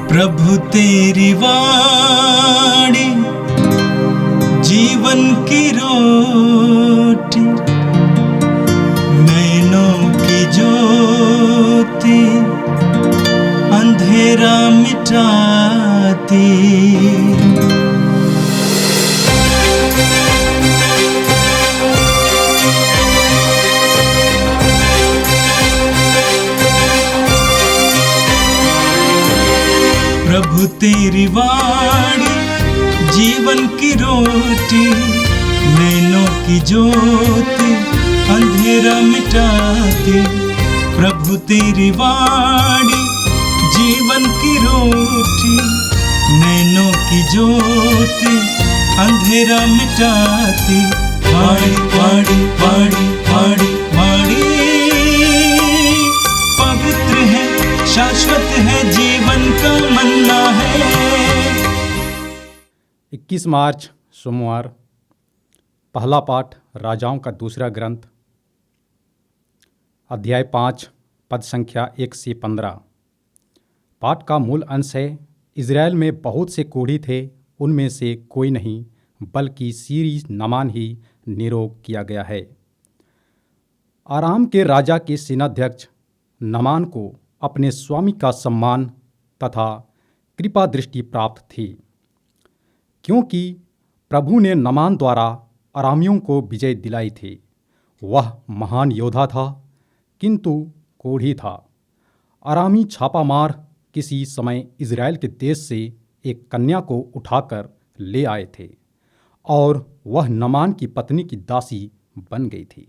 प्रभु तेरी वाणी जीवन की रोटी, नैनों की ज्योति अंधेरा मिटाती। प्रभु तेरी वाणी जीवन की रोटी, नैनों की ज्योति अंधेरा मिटाती। प्रभु तेरी वाणी जीवन की रोटी, नैनों की ज्योति अंधेरा मिटाती। वाणी वाणी वाणी वाणी वाणी पवित्र है, शाश्वत है, जीवन का मन्ना है। 21 मार्च सोमवार। पहला पाठ राजाओं का दूसरा ग्रंथ, अध्याय 5, पद संख्या 1 से 15। पाठ का मूल अंश है, इज़राइल में बहुत से कोढ़ी थे, उनमें से कोई नहीं, बल्कि सीरी नामान ही निरोग किया गया है। आराम के राजा के सेनाध्यक्ष नामान को अपने स्वामी का सम्मान तथा कृपा दृष्टि प्राप्त थी, क्योंकि प्रभु ने नामान द्वारा अरामियों को विजय दिलाई थी। वह महान योद्धा था, किंतु कोढ़ी था। अरामी छापामार किसी समय इज़राइल के देश से एक कन्या को उठाकर ले आए थे और वह नामान की पत्नी की दासी बन गई थी।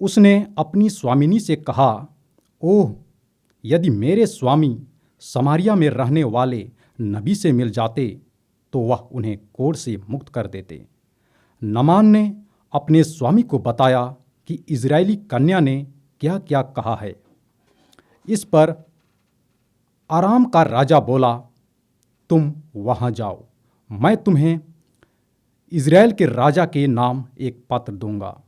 उसने अपनी स्वामिनी से कहा, ओह, यदि मेरे स्वामी समारिया में रहने वाले नबी से मिल जाते तो वह उन्हें कोढ़ से मुक्त कर देते। नामान ने अपने स्वामी को बताया कि इज़राइली कन्या ने क्या क्या कहा है। इस पर आराम का राजा बोला, तुम वहाँ जाओ, मैं तुम्हें इज़राइल के राजा के नाम एक पत्र दूंगा।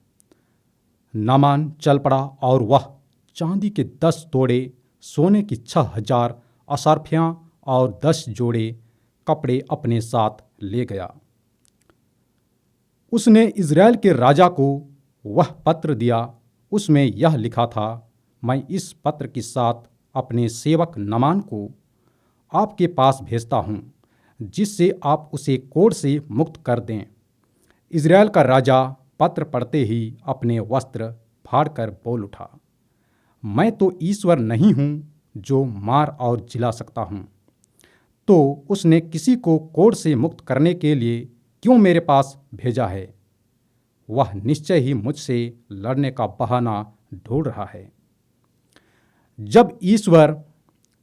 नामान चल पड़ा और वह चांदी के 10 तोड़े, सोने की 6000 असारफियाँ और 10 जोड़े कपड़े अपने साथ ले गया। उसने इज़राइल के राजा को वह पत्र दिया। उसमें यह लिखा था, मैं इस पत्र के साथ अपने सेवक नामान को आपके पास भेजता हूँ, जिससे आप उसे कोढ़ से मुक्त कर दें। इज़राइल का राजा पत्र पढ़ते ही अपने वस्त्र फाड़कर बोल उठा, मैं तो ईश्वर नहीं हूँ जो मार और जिला सकता हूँ। तो उसने किसी को कोढ़ से मुक्त करने के लिए क्यों मेरे पास भेजा है? वह निश्चय ही मुझसे लड़ने का बहाना ढूंढ रहा है। जब ईश्वर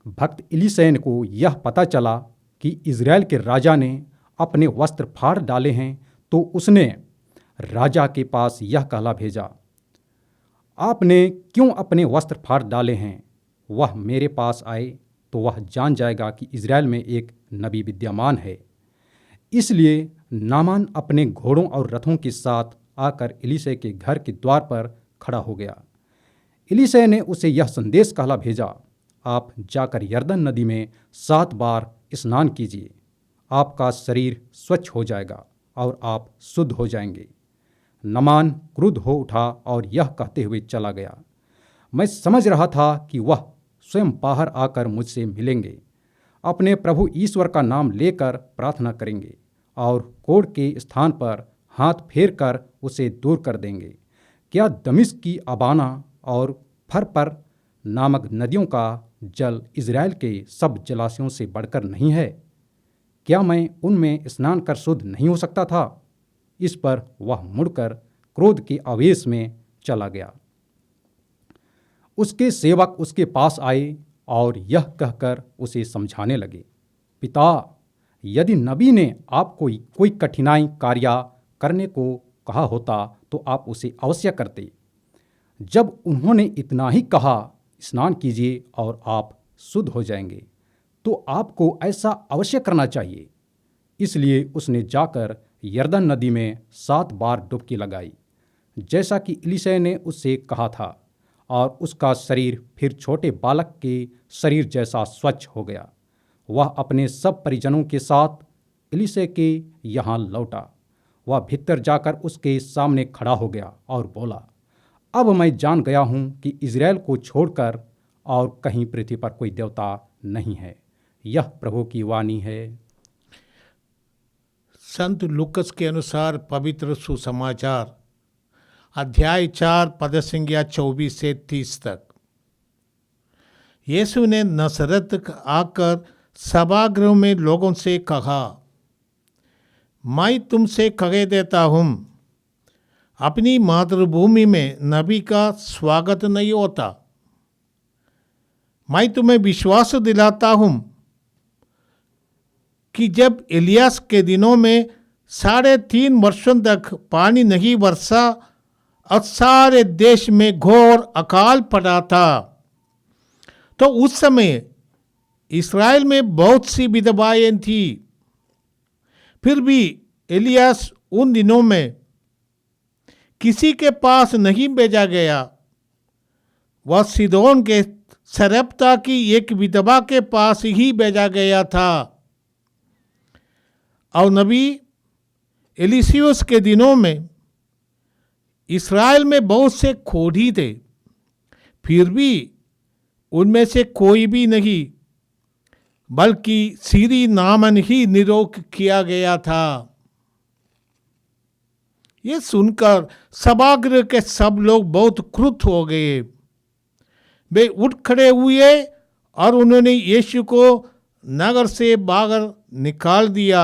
भक्त एलीशा को यह पता चला कि इज़राइल के राजा ने अपने वस्त्र फाड़ डाले हैं, तो उसने राजा के पास यह कहला भेजा, आपने क्यों अपने वस्त्र फाड़ डाले हैं? वह मेरे पास आए तो वह जान जाएगा कि इज़राइल में एक नबी विद्यमान है। इसलिए नामान अपने घोड़ों और रथों के साथ आकर एलीशा के घर के द्वार पर खड़ा हो गया। एलीशा ने उसे यह संदेश कहला भेजा, आप जाकर यरदन नदी में 7 बार स्नान कीजिए, आपका शरीर स्वच्छ हो जाएगा और आप शुद्ध हो जाएंगे। नामान क्रुद्ध हो उठा और यह कहते हुए चला गया, मैं समझ रहा था कि वह स्वयं बाहर आकर मुझसे मिलेंगे, अपने प्रभु ईश्वर का नाम लेकर प्रार्थना करेंगे और कोढ़ के स्थान पर हाथ फेर कर उसे दूर कर देंगे। क्या दमिश्क की अबाना और फरपर नामक नदियों का जल इज़राइल के सब जलाशयों से बढ़कर नहीं है? क्या मैं उनमें स्नान कर शुद्ध नहीं हो सकता था? इस पर वह मुड़कर क्रोध के आवेश में चला गया। उसके सेवक उसके पास आए और यह कहकर उसे समझाने लगे, पिता, यदि नबी ने आपको कोई कठिनाई कार्य करने को कहा होता तो आप उसे अवश्य करते। जब उन्होंने इतना ही कहा, स्नान कीजिए और आप शुद्ध हो जाएंगे, तो आपको ऐसा अवश्य करना चाहिए। इसलिए उसने जाकर यरदन नदी में 7 बार डुबकी लगाई, जैसा कि एलीशा ने उससे कहा था, और उसका शरीर फिर छोटे बालक के शरीर जैसा स्वच्छ हो गया। वह अपने सब परिजनों के साथ एलीशा के यहाँ लौटा। वह भीतर जाकर उसके सामने खड़ा हो गया और बोला, अब मैं जान गया हूँ कि इज़राइल को छोड़कर और कहीं पृथ्वी पर कोई देवता नहीं है। यह प्रभु की वाणी है। संत लूकस के अनुसार पवित्र सुसमाचार अध्याय 4 पद संख्या 24 से 30 तक। यीशु ने नसरत आकर सभागृह में लोगों से कहा, मैं तुमसे कह देता हूँ, अपनी मातृभूमि में नबी का स्वागत नहीं होता। मैं तुम्हें विश्वास दिलाता हूँ कि जब इलियास के दिनों में 3.5 वर्षों तक पानी नहीं बरसा और सारे देश में घोर अकाल पड़ा था, तो उस समय इस्राएल में बहुत सी विधवाएं थी। फिर भी इलियास उन दिनों में किसी के पास नहीं भेजा गया। वह सीदोन के सरप्ता की एक विधवा के पास ही भेजा गया था। और नबी एलिसियुस के दिनों में इस्राएल में बहुत से खोजी थे, फिर भी उनमें से कोई भी नहीं, बल्कि सीरी नामन ही निरोग किया गया था। ये सुनकर सभागृह के सब लोग बहुत क्रुद्ध हो गए। वे उठ खड़े हुए और उन्होंने यीशु को नगर से बाहर निकाल दिया।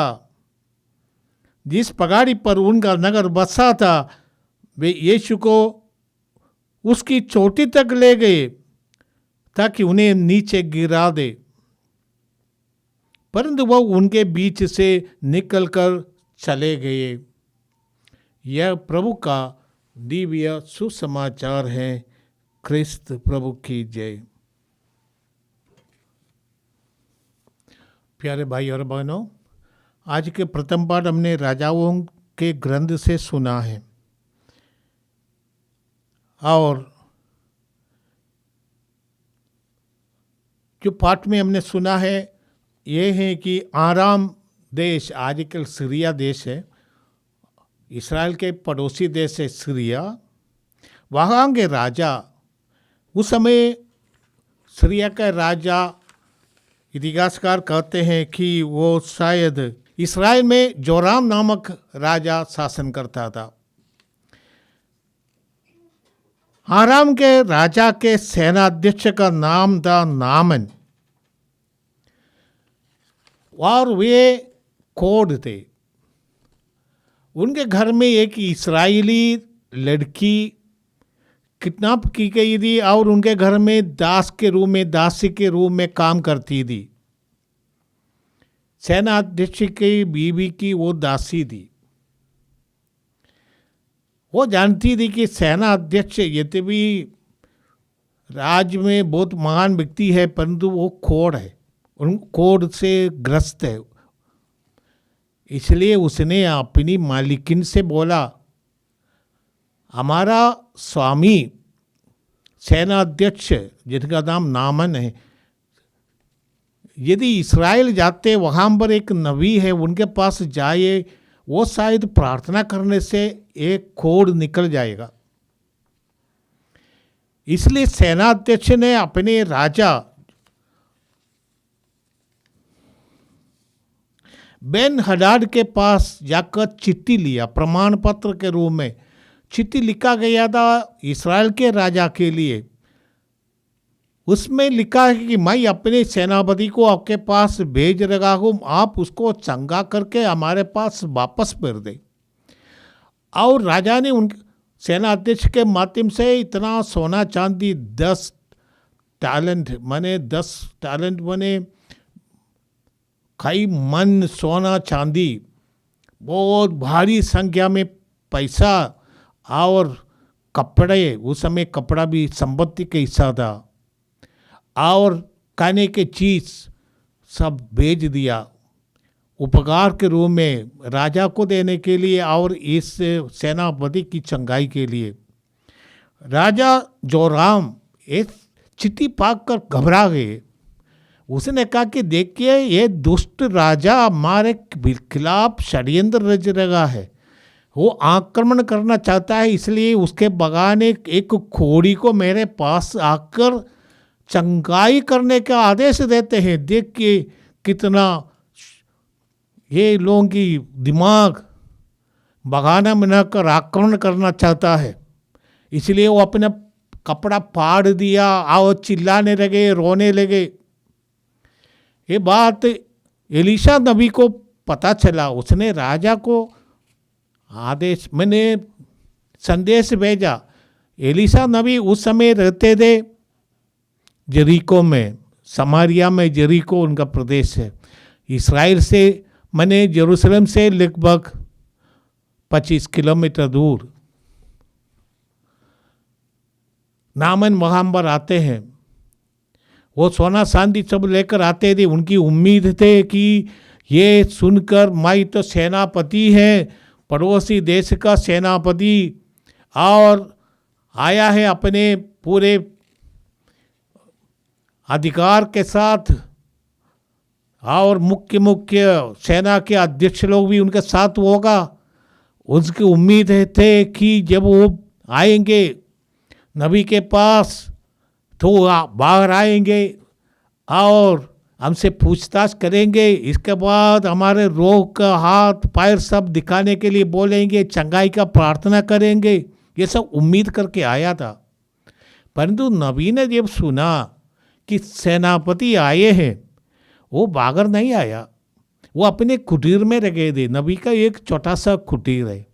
जिस पगाड़ी पर उनका नगर बसा था, वे यीशु को उसकी चोटी तक ले गए ताकि उन्हें नीचे गिरा दे, परंतु वह उनके बीच से निकलकर चले गए। यह प्रभु का दिव्य सुसमाचार है। क्रिस्त प्रभु की जय। प्यारे भाई और बहनों, आज के प्रथम पाठ हमने राजाओं के ग्रंथ से सुना है और जो पाठ में हमने सुना है ये है कि आराम देश, आजकल सीरिया देश है, इस्राएल के पड़ोसी देश है सीरिया, वहाँ के राजा, उस समय सीरिया का राजा, इतिहासकार कहते हैं कि वो शायद इस्राएल में जोराम नामक राजा शासन करता था। आराम के राजा के सेनाध्यक्ष का नाम था नामन और वे कोढ़ थे। उनके घर में एक इस्राएली लड़की किडनैप की गई थी और उनके घर में दास के रूप में, दासी के रूप में काम करती थी। सेनाध्यक्ष की बीवी की वो दासी थी। वो जानती थी कि सेनाध्यक्ष यद्यपि राज्य में बहुत महान व्यक्ति है, परंतु वो कोढ़ है, उन कोढ़ से ग्रस्त है। इसलिए उसने अपनी मालिकिन से बोला, हमारा स्वामी सेनाध्यक्ष जिनका नाम नामन है, यदि इस्राएल जाते वहाँ पर एक नबी है, उनके पास जाए, वो शायद प्रार्थना करने से एक कोढ़ निकल जाएगा। इसलिए सेनाध्यक्ष ने अपने राजा बेन हदाद के पास जाकर चिट्ठी लिया, प्रमाण पत्र के रूप में चिट्ठी लिखा गया था इस्राएल के राजा के लिए। उसमें लिखा है कि मैं अपने सेनापति को आपके पास भेज रहा हूँ, आप उसको चंगा करके हमारे पास वापस भेज दें। और राजा ने उन सेनाध्यक्ष के माध्यम से इतना सोना चांदी 10 टैलेंट माने कई मन सोना चांदी, बहुत भारी संख्या में पैसा और कपड़े, उस समय कपड़ा भी संपत्ति का हिस्सा था, और खाने के चीज़ सब भेज दिया उपकार के रूप में राजा को देने के लिए और इस सेनापति की चंगाई के लिए। राजा जोराम इस चिट्ठी पाकर घबरा गए। उसने कहा कि देखिए ये दुष्ट राजा हमारे खिलाफ षड्यंत्र रच रहा है, वो आक्रमण करना चाहता है, इसलिए उसके बगान एक खोड़ी को मेरे पास आकर चंगाई करने का आदेश देते हैं। देखिए कितना ये लोगों की दिमाग बगाना बनाकर आक्रमण करना चाहता है, इसलिए वो अपना कपड़ा फाड़ दिया और चिल्लाने लगे, रोने लगे। ये बात एलीशा नबी को पता चला, उसने राजा को मैंने संदेश भेजा। एलीशा नबी उस समय रहते थे जरीको में, समारिया में, जरीको उनका प्रदेश है। इस्राएल से मैंने जेरूसलम से लगभग 25 किलोमीटर दूर। नामन वहाँ पर आते हैं, वो सोना चांदी सब लेकर आते थे। उनकी उम्मीद थे कि ये सुनकर माई तो सेनापति है, पड़ोसी देश का सेनापति, और आया है अपने पूरे अधिकार के साथ, और मुख्य सेना के अध्यक्ष लोग भी उनके साथ होगा। उसकी उम्मीद थे कि जब वो आएंगे नबी के पास तो बाहर आएंगे और हमसे पूछताछ करेंगे, इसके बाद हमारे रोग का हाथ पैर सब दिखाने के लिए बोलेंगे, चंगाई का प्रार्थना करेंगे। ये सब उम्मीद करके आया था। परंतु नबी ने जब सुना कि सेनापति आए हैं, वो बागर नहीं आया, वो अपने कुटीर में रह गए थे। नबी का एक छोटा सा कुटीर है,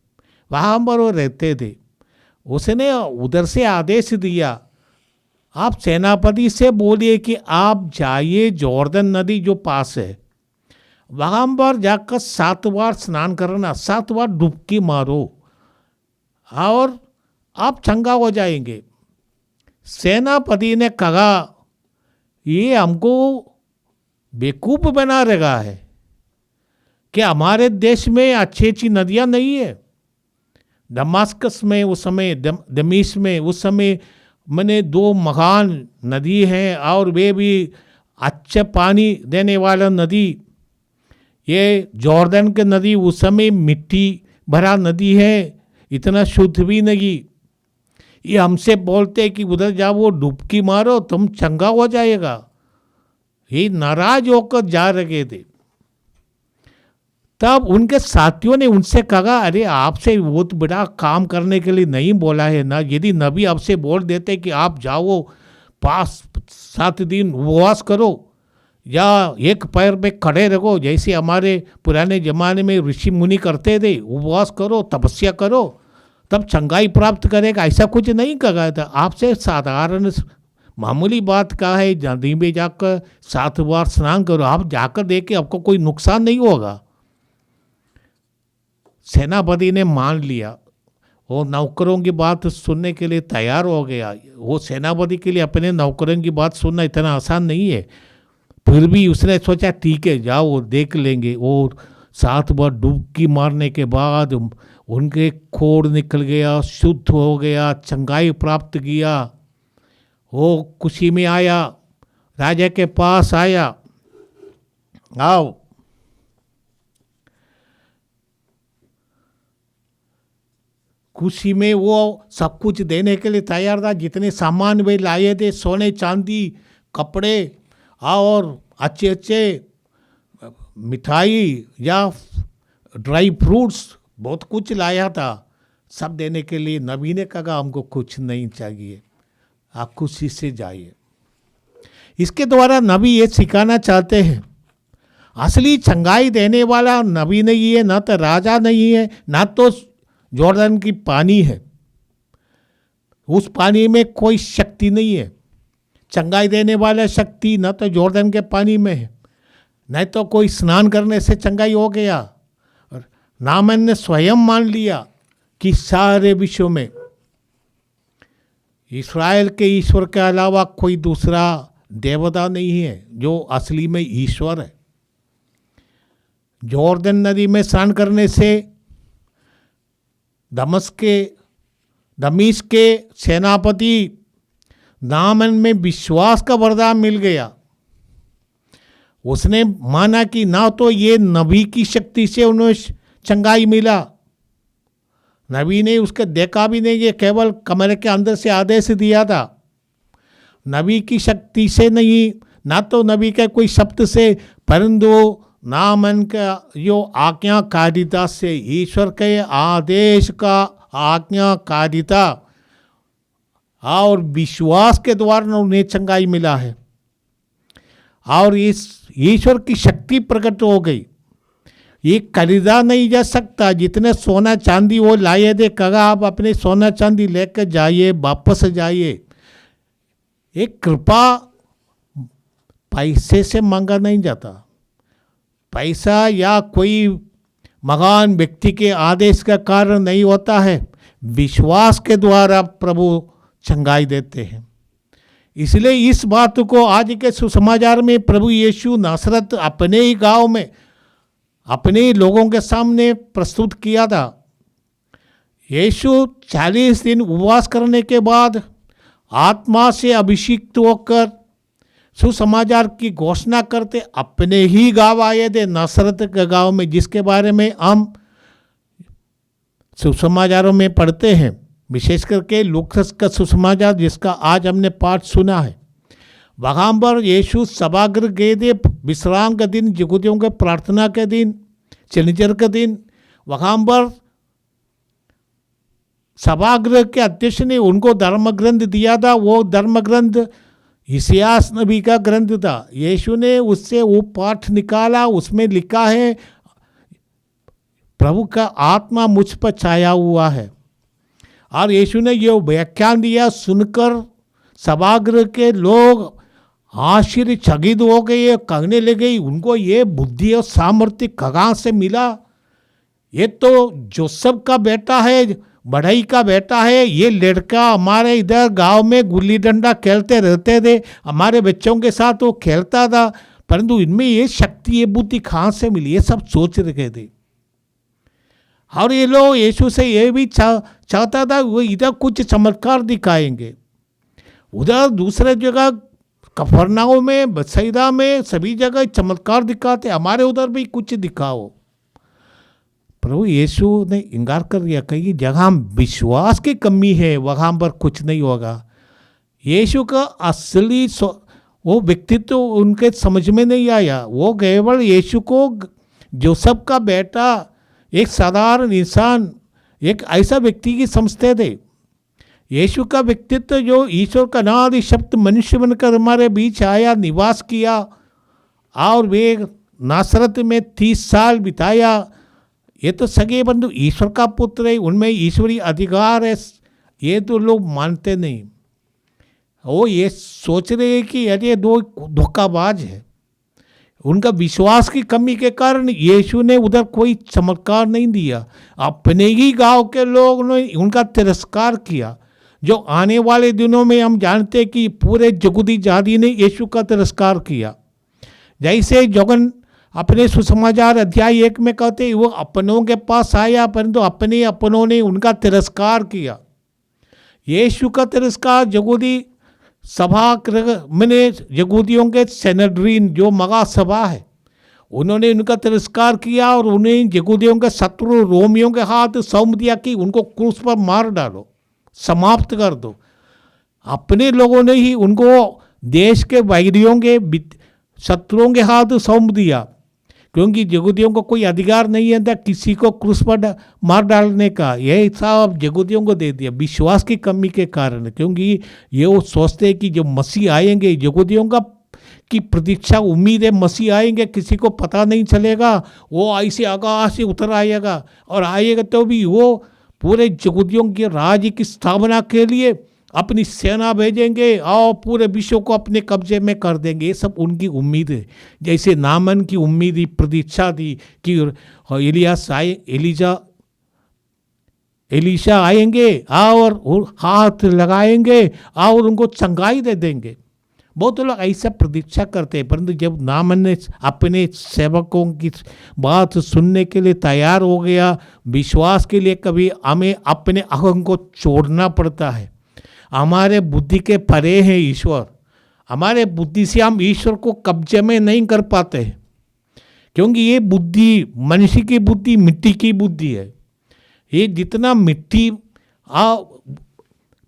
वहाँ पर वो रहते थे। उसने उधर से आदेश दिया, आप सेनापति से बोलिए कि आप जाइए जॉर्दन नदी जो पास है, वहाँ पर जाकर 7 बार स्नान करना, 7 बार डुबकी मारो और आप चंगा हो जाएंगे। सेनापति ने कहा, ये हमको बेवकूफ़ बना रहा है कि हमारे देश में अच्छी अच्छी नदियाँ नहीं है। दमास्कस में उस समय, दमिश्क में उस समय मैंने 2 महान नदी हैं, और वे भी अच्छा पानी देने वाला नदी। ये जॉर्दन की नदी उस समय मिट्टी भरा नदी है, इतना शुद्ध भी नहीं। ये हमसे बोलते कि उधर जाओ, वो डुबकी मारो, तुम चंगा हो जाएगा। ये नाराज होकर जा रहे थे। तब उनके साथियों ने उनसे कहा, अरे आपसे बहुत बड़ा काम करने के लिए नहीं बोला है ना। यदि नबी आपसे बोल देते कि आप जाओ पास 7 दिन उपवास करो या एक पैर पे खड़े रहो, जैसे हमारे पुराने ज़माने में ऋषि मुनि करते थे, उपवास करो, तपस्या करो, तब चंगाई प्राप्त करेगा, ऐसा कुछ नहीं कहा था। आपसे साधारण मामूली बात कहा है, नदी में जाकर 7 बार स्नान करो, आप जाकर देखें, आपको कोई नुकसान नहीं होगा। सेनापति ने मान लिया, वो नौकरों की बात सुनने के लिए तैयार हो गया। वो सेनापति के लिए अपने नौकरों की बात सुनना इतना आसान नहीं है। फिर भी उसने सोचा ठीक है, जाओ देख लेंगे। और 7 बार डुबकी मारने के बाद उनके खोड़ निकल गया, शुद्ध हो गया, चंगाई प्राप्त किया। वो खुशी में आया, राजा के पास आया, आओ खुशी में वो सब कुछ देने के लिए तैयार था। जितने सामान वे लाए थे, सोने चांदी, कपड़े और अच्छे अच्छे मिठाई या ड्राई फ्रूट्स, बहुत कुछ लाया था, सब देने के लिए। नबी ने कहा हमको कुछ नहीं चाहिए, आप खुशी से जाइए। इसके द्वारा नबी ये सिखाना चाहते हैं, असली चंगाई देने वाला नबी नहीं है, ना तो राजा नहीं है, ना तो जॉर्डन की पानी है। उस पानी में कोई शक्ति नहीं है। चंगाई देने वाला शक्ति न तो जॉर्डन के पानी में है, न तो कोई स्नान करने से चंगाई हो गया। नामन ने स्वयं मान लिया कि सारे विश्व में इस्राएल के ईश्वर के अलावा कोई दूसरा देवता नहीं है जो असली में ईश्वर है। जॉर्दन नदी में स्नान करने से दमिश्क के सेनापति नामन में विश्वास का वरदान मिल गया। उसने माना कि ना तो ये नबी की शक्ति से उन्हें चंगाई मिला, नबी ने उसके देखा भी नहीं, ये केवल कमरे के अंदर से आदेश दिया था, नबी की शक्ति से नहीं, ना तो नबी के कोई शब्द से, परंतु नामन का जो आज्ञाकारिता से, ईश्वर के आदेश का आज्ञाकारिता और विश्वास के द्वारा उन्हें चंगाई मिला है। और इस ईश्वर की शक्ति प्रकट हो गई। ये खरीदा नहीं जा सकता। जितने सोना चांदी वो लाए थे, कहा आप अपने सोना चांदी लेकर जाइए, वापस जाइए। एक कृपा पैसे से मांगा नहीं जाता। पैसा या कोई महान व्यक्ति के आदेश का कारण नहीं होता है, विश्वास के द्वारा प्रभु चंगाई देते हैं। इसलिए इस बात को आज के सुसमाचार में प्रभु यीशु नासरत अपने ही गांव में अपने लोगों के सामने प्रस्तुत किया था। यीशु 40 दिन उपवास करने के बाद आत्मा से अभिषिक्त होकर सुसमाचार की घोषणा करते अपने ही गांव आए थे, नासरत के गांव में, जिसके बारे में हम सुसमाचारों में पढ़ते हैं, विशेष करके लूकास का सुसमाचार जिसका आज हमने पाठ सुना है। वहाँ पर यीशु सभागृह गए थे, विश्राम का दिन, यहूदियों के प्रार्थना के दिन, शनिचर का दिन। वहाँ पर सभागृह के अध्यक्ष ने उनको धर्म ग्रंथ दिया था। वो धर्म ग्रंथ इसियास नबी का ग्रंथ था। यीशु ने उससे वो पाठ निकाला, उसमें लिखा है प्रभु का आत्मा मुझ पर छाया हुआ है। और यीशु ने ये व्याख्यान दिया, सुनकर सभागृह के लोग आश्चर्यचकित हो गए, कहने लगे उनको ये बुद्धि और सामर्थ्य कहाँ से मिला? ये तो जोसेफ का बेटा है, बढ़ई का बेटा है। ये लड़का हमारे इधर गांव में गुल्ली डंडा खेलते रहते थे, हमारे बच्चों के साथ वो खेलता था, परंतु इनमें ये शक्ति, ये बुद्धि कहाँ से मिली? ये सब सोच रहे थे। और ये लोग यीशु से ये भी चाहता था वो इधर कुछ चमत्कार दिखाएंगे, उधर दूसरे जगह कफरनाहूम में, बथसदा में, सभी जगह चमत्कार दिखाते, हमारे उधर भी कुछ दिखाओ। प्रभु यीशु ने इंकार कर दिया, कहीं जहाँ विश्वास की कमी है वहाँ पर कुछ नहीं होगा। यीशु का असली वो व्यक्तित्व उनके समझ में नहीं आया। वो केवल यीशु को जोसेफ का बेटा, एक साधारण इंसान, एक ऐसा व्यक्ति की समझते थे। यीशु का व्यक्तित्व जो ईश्वर का अनादि शब्द मनुष्य बनकर हमारे बीच आया, निवास किया, और वे नासरत में 30 साल बिताया। ये तो सगे बंधु ईश्वर का पुत्र है, उनमें ईश्वरीय अधिकार है, ये तो लोग मानते नहीं। वो ये सोच रहे हैं कि अरे दो धोखाबाज है। उनका विश्वास की कमी के कारण यीशु ने उधर कोई चमत्कार नहीं दिया। अपने ही गांव के लोगों ने उनका तिरस्कार किया। जो आने वाले दिनों में हम जानते हैं कि पूरे यहूदी जाति ने यीशु का तिरस्कार किया। जैसे जगन अपने सुसमाचार अध्याय 1 में कहते वो अपनों के पास आया, परंतु अपने अपनों ने उनका तिरस्कार किया। यीशु का तिरस्कार यहूदी सभा मैंने यहूदियों के सेनेड्रीन जो मगा सभा है, उन्होंने उनका तिरस्कार किया और उन्हें यहूदियों के शत्रु रोमियों के हाथ सौंप दिया कि उनको क्रूस पर मार डालो, समाप्त कर दो। अपने लोगों ने ही उनको देश के वैरियों के शत्रुओं के हाथ सौंप दिया, क्योंकि यहूदियों को कोई अधिकार नहीं है था किसी को क्रूस पर मार डालने का। यह सब यहूदियों को दे दिया विश्वास की कमी के कारण, क्योंकि ये वो सोचते हैं कि जो मसीह आएंगे, यहूदियों का की प्रतीक्षा उम्मीद है मसीह आएंगे, किसी को पता नहीं चलेगा, वो ऐसे आकाश से उतर आएगा, और आएगा तो भी वो पूरे यहूदियों के राज्य की स्थापना के लिए अपनी सेना भेजेंगे और पूरे विश्व को अपने कब्जे में कर देंगे। ये सब उनकी उम्मीद है। जैसे नामन की उम्मीद ही, प्रतीक्षा थी कि एलिशा आएंगे और हाथ लगाएंगे और उनको चंगाई दे देंगे। बहुत लोग ऐसा प्रतीक्षा करते हैं, परंतु जब नामन ने अपने सेवकों की बात सुनने के लिए तैयार हो गया, विश्वास के लिए कभी हमें अपने अहंकार को छोड़ना पड़ता है। हमारे बुद्धि के परे हैं ईश्वर, हमारे बुद्धि से हम ईश्वर को कब्जे में नहीं कर पाते, क्योंकि ये बुद्धि, मनुष्य की बुद्धि मिट्टी की बुद्धि है। ये जितना मिट्टी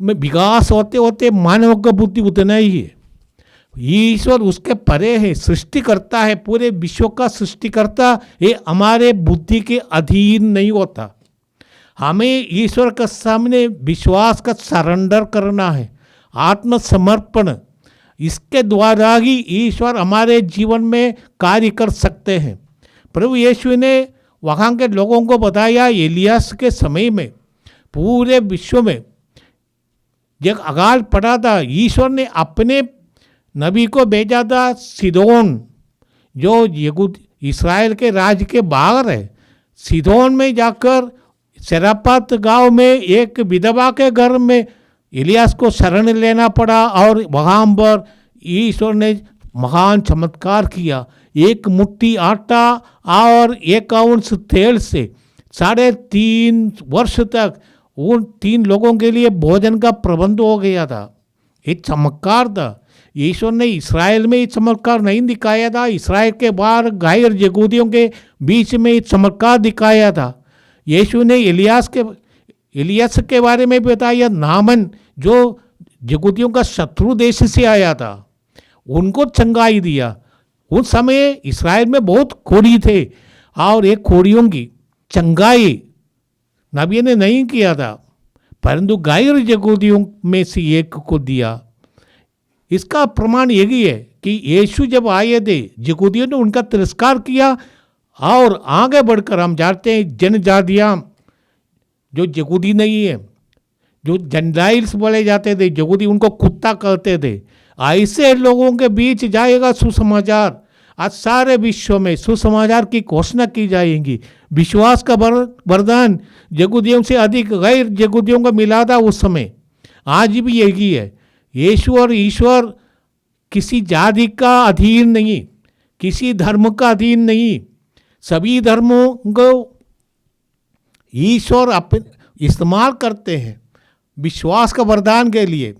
में विकास होते होते मानव का बुद्धि उतना ही है। ईश्वर उसके परे है, सृष्टि करता है, पूरे विश्व का सृष्टि करता, ये हमारे बुद्धि के अधीन नहीं होता। हमें ईश्वर के सामने विश्वास का सरेंडर करना है, आत्मसमर्पण। इसके द्वारा ही ईश्वर हमारे जीवन में कार्य कर सकते हैं। प्रभु यीशु ने वहाँ के लोगों को बताया, एलियास के समय में पूरे विश्व में जब अकाल पड़ा था, ईश्वर ने अपने नबी को भेजा था सीदोन, जो इस्राएल के राज्य के बाहर है। सीदोन में जाकर सेरापत गांव में एक विधवा के घर में एलियास को शरण लेना पड़ा, और वहाँ पर ईश्वर ने महान चमत्कार किया। एक मुट्ठी आटा और 1 आउंस तेल से 3.5 वर्ष तक उन 3 लोगों के लिए भोजन का प्रबंध हो गया था। एक चमत्कार था। ईश्वर ने इस्राएल में ये चमत्कार नहीं दिखाया था, इस्राएल के बाहर गैर यहूदियों के बीच में ये चमत्कार दिखाया था। यीशु ने एलियास के बारे में बताया, नामन जो यहूदियों का शत्रु देश से आया था, उनको चंगाई दिया। उस समय इस्राएल में बहुत खोड़ी थे, और एक खोड़ियों की चंगाई नबी ने नहीं किया था, परंतु गैर यहूदियों में से एक को दिया। इसका प्रमाण यही है कि यीशु जब आए थे, यहूदियों ने उनका तिरस्कार किया, और आगे बढ़कर हम जानते हैं जनजातियाँ जो यहूदी नहीं है, जो जेंटाइल्स बोले जाते थे, यहूदी उनको कुत्ता कहते थे, ऐसे लोगों के बीच जाएगा सुसमाचार। आज सारे विश्व में सुसमाचार की घोषणा की जाएगी। विश्वास का वरदान यहूदियों से अधिक गैर यहूदियों को मिला था उस समय, आज भी यही है। यीशु और ईश्वर किसी जाति का अधीन नहीं, किसी धर्म का अधीन नहीं। सभी धर्मों को ईश्वर इस्तेमाल करते हैं विश्वास का वरदान के लिए।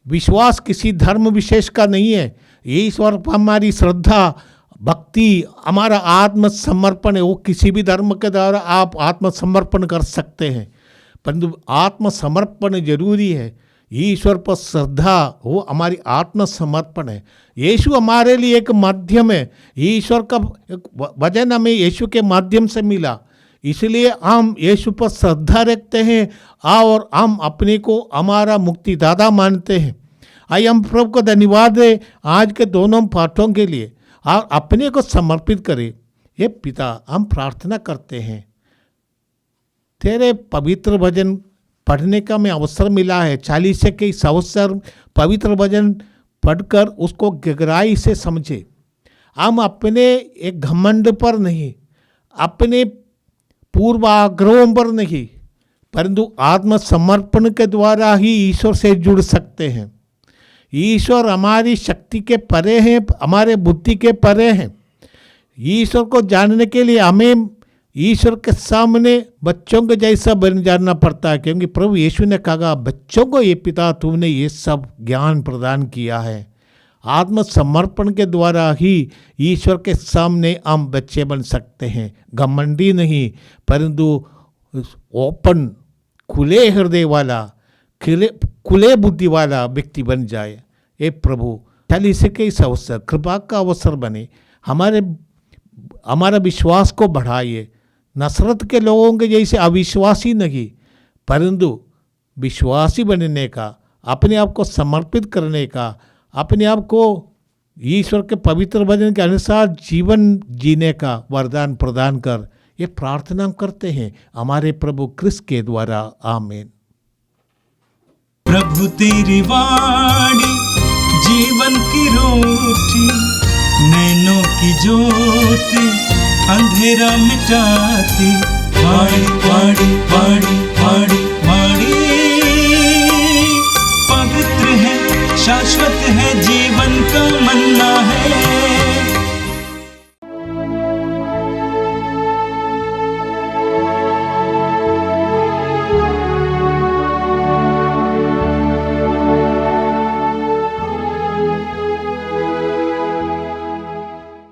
विश्वास किसी धर्म विशेष का नहीं है। ईश्वर पर हमारी श्रद्धा, भक्ति, हमारा आत्मसमर्पण है। वो किसी भी धर्म के द्वारा आप आत्मसमर्पण कर सकते हैं, परंतु आत्मसमर्पण जरूरी है। ईश्वर पर श्रद्धा वो हमारी आत्मसमर्पण है। यीशु हमारे लिए एक माध्यम है। ईश्वर का वचन हमें यीशु के माध्यम से मिला, इसलिए हम यीशु पर श्रद्धा रखते हैं और हम अपने को हमारा मुक्तिदाता मानते हैं। आइए हम प्रभु को धन्यवाद दें आज के दोनों पाठों के लिए और अपने को समर्पित करें। ये पिता, हम प्रार्थना करते हैं, तेरे पवित्र वचन पढ़ने का मैं अवसर मिला है। 40 के इस अवसर पवित्र वचन पढ़कर उसको गहराई से समझे। हम अपने एक घमंड पर नहीं, अपने पूर्वाग्रहों पर नहीं, परंतु आत्मसमर्पण के द्वारा ही ईश्वर से जुड़ सकते हैं। ईश्वर हमारी शक्ति के परे हैं, हमारे बुद्धि के परे हैं। ईश्वर को जानने के लिए हमें ईश्वर के सामने बच्चों के जैसा बन जाना पड़ता है, क्योंकि प्रभु यीशु ने कहा, बच्चों को ये पिता तुमने ये सब ज्ञान प्रदान किया है। आत्मसमर्पण के द्वारा ही ईश्वर के सामने हम बच्चे बन सकते हैं। घमंडी नहीं, परंतु ओपन, खुले हृदय वाला, खुले बुद्धि वाला व्यक्ति बन जाए। ये प्रभु 40 के इस अवसर कृपा का अवसर बने। हमारा विश्वास को बढ़ाइए। नसरत के लोगों के जैसे अविश्वासी नहीं, परंतु विश्वासी बनने का, अपने आप को समर्पित करने का, अपने आप को ईश्वर के पवित्र वचन के अनुसार जीवन जीने का वरदान प्रदान कर, ये प्रार्थना करते हैं हमारे प्रभु क्रिस्त के द्वारा। आमीन। प्रभु तेरी वाणी जीवन की रोटी, नैनों की ज्योति अंधेरा मिटाती। वाणी वाणी वाणी वाणी वाणी पवित्र है, शाश्वत है, जीवन का